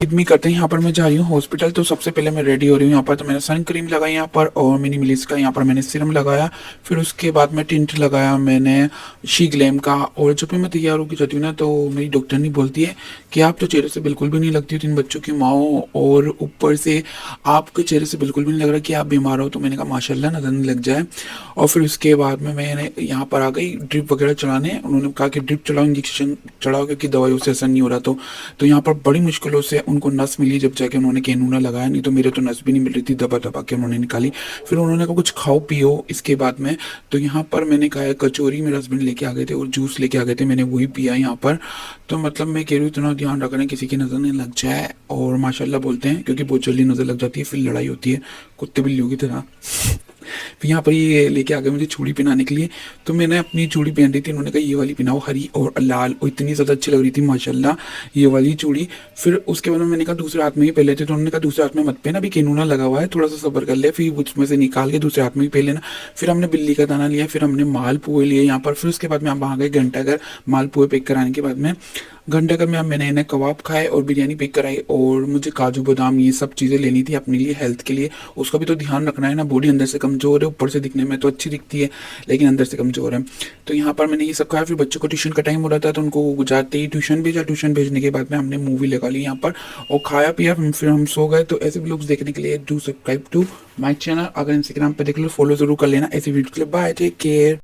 इदमी करते हैं। यहाँ पर मैं जा रही हूँ हॉस्पिटल, तो सबसे पहले मैं रेडी हो रही हूँ। यहाँ पर तो मैंने सन क्रीम लगाई यहाँ पर, और मिनी मिलिस का यहाँ पर मैंने सीरम लगाया। फिर उसके बाद मैं टिंट लगाया मैंने शी ग्लैम का। और जब भी मैं तैयार होकर जाती हूँ ना, तो मेरी डॉक्टर नहीं बोलती है कि आप तो चेहरे से बिल्कुल भी नहीं लगती हो 3 बच्चों की माँ हो, और ऊपर से आपके चेहरे से बिल्कुल भी नहीं लग रहा कि आप बीमार हो। तो मैंने कहा माशाल्लाह नजर नहीं लग जाए। और फिर उसके बाद में मैंने यहाँ पर आ गई ड्रिप वगैरह चलाने। उन्होंने कहा कि ड्रिप चलाओ, इंजेक्शन चढ़ाओ, क्योंकि दवाइयों से असर नहीं हो रहा। तो यहाँ पर बड़ी मुश्किलों से उनको नस मिली, जब जाके उन्होंने कैनूना लगाया, नहीं तो मेरे तो नस भी नहीं मिल रही थी, दबा दबा के उन्होंने निकाली। फिर उन्होंने कहा कुछ खाओ पियो इसके बाद में। तो यहाँ पर मैंने कहा कचौरी मेरे हस्बैंड लेके आ गए थे और जूस लेके आ गए थे, मैंने वही पिया यहाँ पर। तो मतलब मैं कह रही हूँ इतना ध्यान रखना किसी की नज़र नहीं लग जाए। और माशाल्लाह बोलते हैं, क्योंकि बहुत जल्दी नज़र लग जाती है, फिर लड़ाई होती है कुत्ते बिल्लियों की तरह। फिर यहाँ पर ये लेके आ गए मुझे चूड़ी पहनाने के लिए। तो मैंने अपनी चूड़ी पहन रही थी, उन्होंने कहा ये वाली पहनाओ, हरी और लाल, और इतनी ज़्यादा अच्छी लग रही थी माशाल्लाह ये वाली चूड़ी। फिर उसके बाद मैंने कहा दूसरे हाथ में ही पहले थे, तो उन्होंने कहा दूसरे हाथ में मत पहना, अभी कैनूना लगा हुआ है, थोड़ा सा सब्र कर ले, फिर उसमें से निकाल के दूसरे हाथ में ही पहन लेना। फिर हमने बिल्ली का दाना लिया, फिर हमने माल पुए लिए यहाँ पर। फिर उसके बाद में हम वहाँ गए घंटाघर, माल पुए पैक कराने के बाद में घंटाघर में मैंने इन्हें कबाब खाए और बिरयानी पैक कराई। और मुझे काजू बादाम ये सब चीज़ें लेनी थी अपने लिए, हेल्थ के लिए। उसका भी तो ध्यान रखना है ना, बॉडी अंदर से कमज़ोर है, ऊपर से दिखने में तो अच्छी दिखती है लेकिन अंदर से कमज़ोर है। तो यहाँ पर मैंने ये सब खाया। फिर बच्चों को ट्यूशन का टाइम हो रहा था, तो उनको जाते ही ट्यूशन भेजा। ट्यूशन भेजने के बाद में हमने मूवी लगा ली यहाँ पर और खाया पिया, फिर हम सो गए। तो ऐसे व्लॉग्स देखने के लिए do subscribe to my channel. अगर इंस्टाग्राम पर देख लो फॉलो जरूर कर लेना ऐसी वीडियो के लिए। Bye, take care.